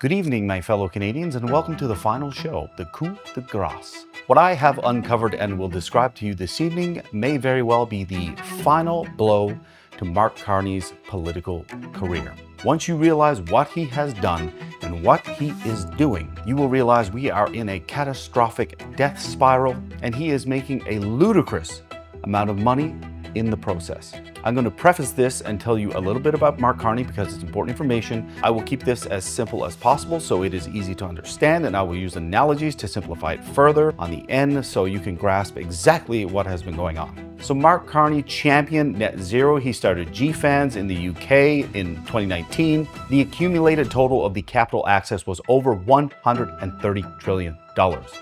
Good evening, my fellow Canadians, and welcome to the final show, the coup de grâce. What I have uncovered and will describe to you this evening may very well be the final blow to Mark Carney's political career. Once you realize what he has done and what he is doing, you will realize we are in a catastrophic death spiral, and he is making a ludicrous amount of money in the process. I'm going to preface this and tell you a little bit about Mark Carney because it's important information. I will keep this as simple as possible so it is easy to understand, and I will use analogies to simplify it further on the end so you can grasp exactly what has been going on. So Mark Carney championed net zero. He started GFANZ in the UK in 2019. The accumulated total of the capital access was over $130 trillion.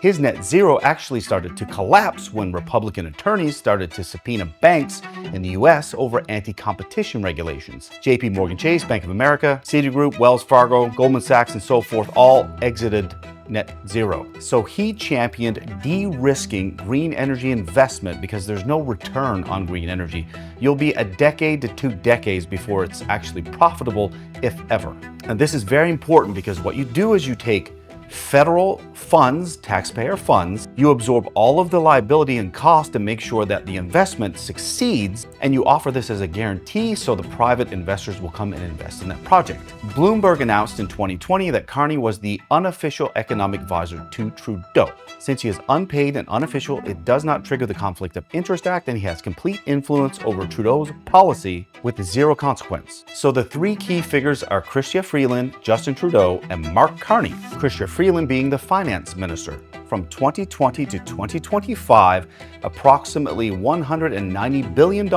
His net zero actually started to collapse when Republican attorneys started to subpoena banks in the US over anti-competition regulations. JP Chase, Bank of America, Citigroup, Wells Fargo, Goldman Sachs, and so forth all exited net zero. So he championed de-risking green energy investment because there's no return on green energy. You'll be a decade to 2 decades before it's actually profitable, if ever. And this is very important because what you do is you take federal funds, taxpayer funds, you absorb all of the liability and cost to make sure that the investment succeeds, and you offer this as a guarantee so the private investors will come and invest in that project. Bloomberg announced in 2020 that Carney was the unofficial economic advisor to Trudeau. Since he is unpaid and unofficial, it does not trigger the Conflict of Interest Act, and he has complete influence over Trudeau's policy with zero consequence. So the 3 key figures are 𝘔𝘀 Freeland, Justin Trudeau, and Mark Carney. 𝘔𝘀 Freeland being the finance minister. From 2020 to 2025, approximately $190 billion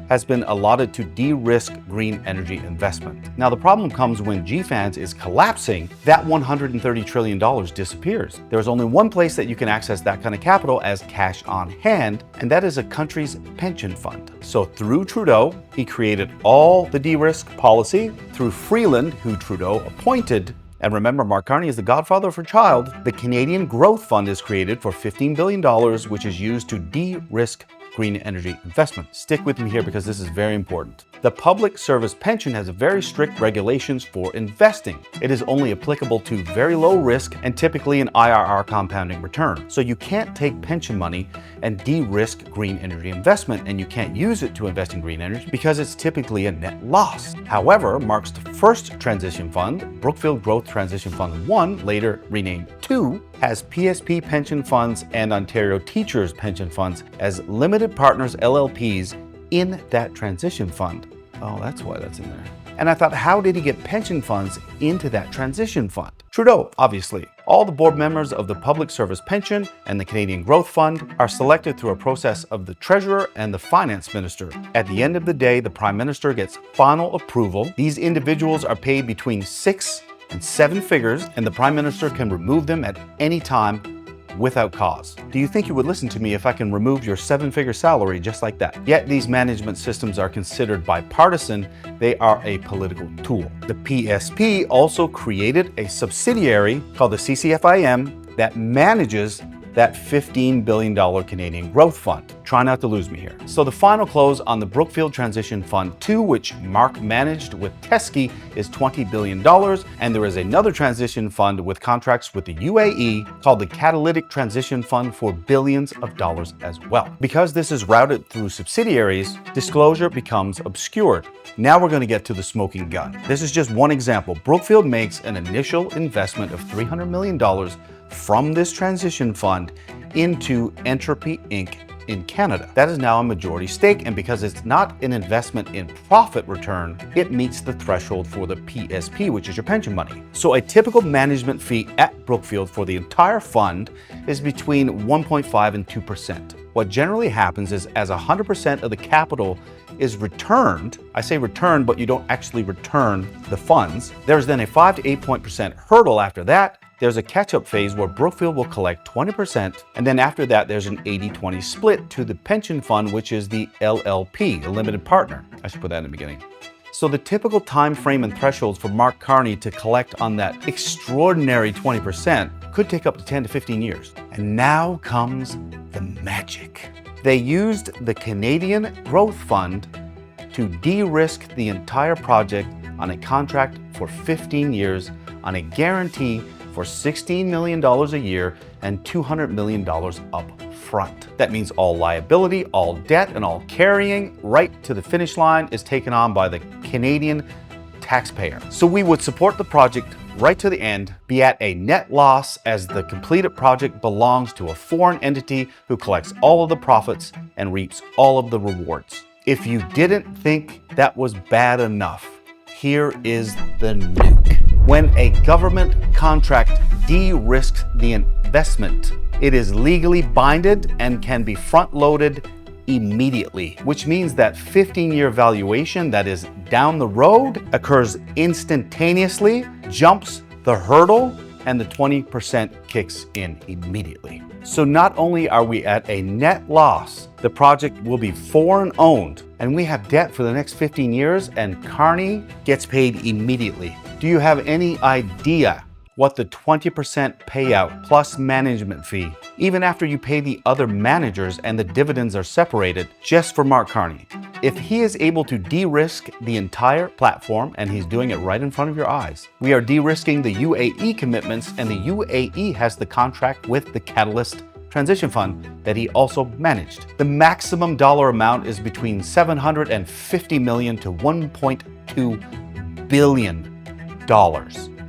has been allotted to de-risk green energy investment. Now the problem comes when GFANZ is collapsing, that $130 trillion disappears. There's only one place that you can access that kind of capital as cash on hand, and that is a country's pension fund. So through Trudeau, he created all the de-risk policy. Through Freeland, who Trudeau appointed, and remember, Mark Carney is the godfather for child, the Canadian Growth Fund is created for $15 billion, which is used to de-risk green energy investment. Stick with me here because this is very important. The public service pension has very strict regulations for investing. It is only applicable to very low risk and typically an IRR compounding return. So you can't take pension money and de-risk green energy investment, and you can't use it to invest in green energy because it's typically a net loss. However, Mark's first transition fund, Brookfield Transition Fund 1, later renamed 2, has PSP pension funds and Ontario Teachers pension funds as limited partners LLPs in that transition fund. Oh, that's why that's in there. And I thought, how did he get pension funds into that transition fund? Trudeau, obviously. All the board members of the Public Service Pension and the Canadian Growth Fund are selected through a process of the Treasurer and the Finance Minister. At the end of the day, the Prime Minister gets final approval. These individuals are paid between 6 and 7 figures, and the Prime Minister can remove them at any time without cause. Do you think you would listen to me if I can remove your 7-figure salary just like that? Yet these management systems are considered bipartisan. They are a political tool. The PSP also created a subsidiary called the CCFIM that manages that $15 billion Canadian Growth Fund. Try not to lose me here. So the final close on the Brookfield Transition Fund 2, which Mark managed with Teskey, is $20 billion, and there is another transition fund with contracts with the UAE called the Catalytic Transition Fund for billions of dollars as well. Because this is routed through subsidiaries, disclosure becomes obscured. Now we're going to get to the smoking gun. This is just one example. Brookfield makes an initial investment of $300 million from this transition fund into Entropy Inc. in Canada. That is now a majority stake, and because it's not an investment in profit return, it meets the threshold for the PSP, which is your pension money. So a typical management fee at Brookfield for the entire fund is between 1.5 and 2%. What generally happens is as 100% of the capital is returned, I say returned, but you don't actually return the funds, there's then a 5 to 8% hurdle after that. There's a catch-up phase where Brookfield will collect 20%, and then after that there's an 80-20 split to the pension fund, which is the LLP, a limited partner. I should put that in the beginning. So the typical time frame and thresholds for Mark Carney to collect on that extraordinary 20% could take up to 10 to 15 years. And now comes the magic. They used the Canadian Growth Fund to de-risk the entire project on a contract for 15 years on a guarantee for $16 million a year and $200 million up front. That means all liability, all debt, and all carrying right to the finish line is taken on by the Canadian taxpayer. So we would support the project right to the end, be at a net loss as the completed project belongs to a foreign entity who collects all of the profits and reaps all of the rewards. If you didn't think that was bad enough, here is the nuke. When a government contract de-risks the investment, it is legally binded and can be front-loaded immediately, which means that 15-year valuation that is down the road occurs instantaneously, jumps the hurdle, and the 20% kicks in immediately. So not only are we at a net loss, the project will be foreign owned, and we have debt for the next 15 years, and Carney gets paid immediately. Do you have any idea what the 20% payout plus management fee, even after you pay the other managers and the dividends are separated, just for Mark Carney? If he is able to de-risk the entire platform, and he's doing it right in front of your eyes, we are de-risking the UAE commitments, and the UAE has the contract with the 𝘊𝘪𝘵 Transition Fund that he also managed. The maximum dollar amount is between $750 million to $1.2 billion.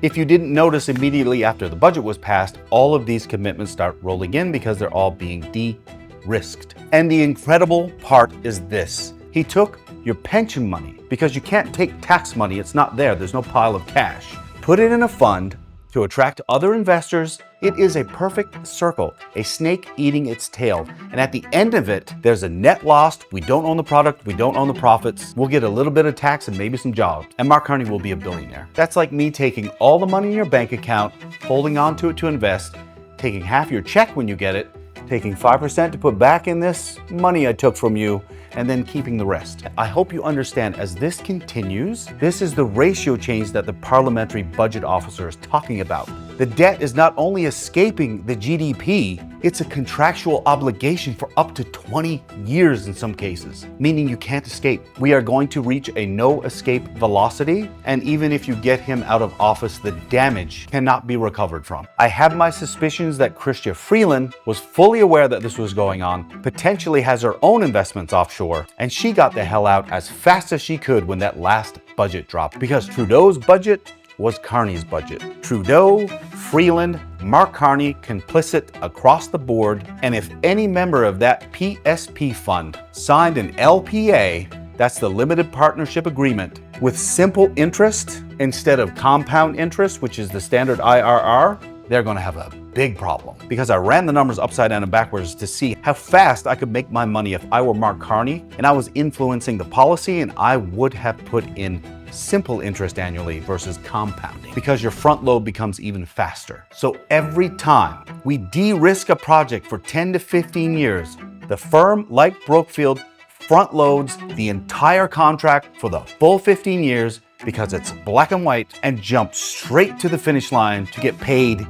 If you didn't notice immediately after the budget was passed, all of these commitments start rolling in because they're all being de-risked. And the incredible part is this. He took your pension money, because you can't take tax money, it's not there, there's no pile of cash. Put it in a fund to attract other investors. It is a perfect circle, a snake eating its tail. And at the end of it, there's a net loss. We don't own the product, we don't own the profits. We'll get a little bit of tax and maybe some jobs. And Mark Carney will be a billionaire. That's like me taking all the money in your bank account, holding on to it to invest, taking half your check when you get it, taking 5% to put back in this money I took from you, and then keeping the rest. I hope you understand, as this continues, this is the ratio change that the Parliamentary Budget Officer is talking about. The debt is not only escaping the GDP, it's a contractual obligation for up to 20 years in some cases, meaning you can't escape. We are going to reach a no escape velocity, and even if you get him out of office, the damage cannot be recovered from. I have my suspicions that 𝘔𝘂 Freeland was fully aware that this was going on, potentially has her own investments offshore, and she got the hell out as fast as she could when that last budget dropped, because Trudeau's budget was Carney's budget. Trudeau, Freeland, Mark Carney complicit across the board, and if any member of that PSP fund signed an LPA, that's the limited partnership agreement, with simple interest instead of compound interest, which is the standard IRR, they're gonna have a big problem. Because I ran the numbers upside down and backwards to see how fast I could make my money if I were Mark Carney and I was influencing the policy, and I would have put in simple interest annually versus compounding, because your front load becomes even faster. So every time we de-risk a project for 10 to 15 years, the firm like Brookfield front loads the entire contract for the full 15 years because it's black and white, and jumps straight to the finish line to get paid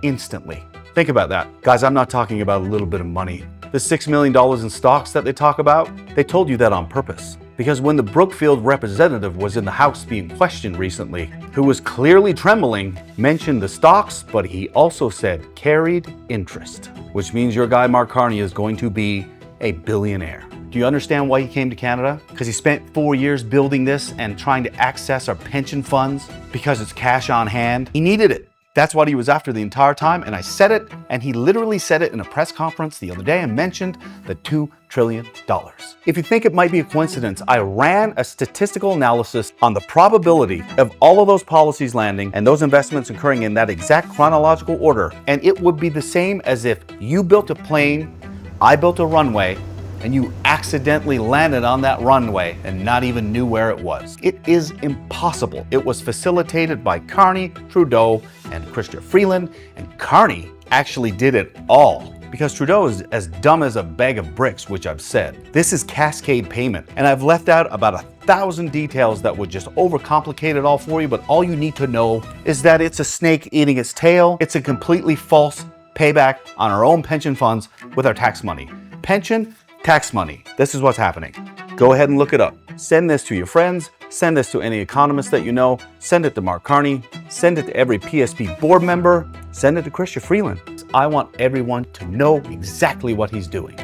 instantly. Think about that. Guys, I'm not talking about a little bit of money. The $6 million in stocks that they talk about, they told you that on purpose. Because when the Brookfield representative was in the House being questioned recently, who was clearly trembling, mentioned the stocks, but he also said carried interest, which means your guy Mark Carney is going to be a billionaire. Do you understand why he came to Canada? Because he spent 4 years building this and trying to access our pension funds because it's cash on hand. He needed it. That's what he was after the entire time, and I said it, and he literally said it in a press conference the other day and mentioned the $2 trillion. If you think it might be a coincidence, I ran a statistical analysis on the probability of all of those policies landing and those investments occurring in that exact chronological order, and it would be the same as if you built a plane, I built a runway, and you accidentally landed on that runway and not even knew where it was. It is impossible. It was facilitated by Carney, Trudeau, and 𝘔𝘂 Freeland, and Carney actually did it all. Because Trudeau is as dumb as a bag of bricks, which I've said. This is cascade payment, and I've left out about 1,000 details that would just overcomplicate it all for you, but all you need to know is that it's a snake eating its tail. It's a completely false payback on our own pension funds with our tax money. Pension, tax money. This is what's happening. Go ahead and look it up. Send this to your friends. Send this to any economist that you know. Send it to Mark Carney. Send it to every PSP board member. Send it to Chrystia Freeland. I want everyone to know exactly what he's doing.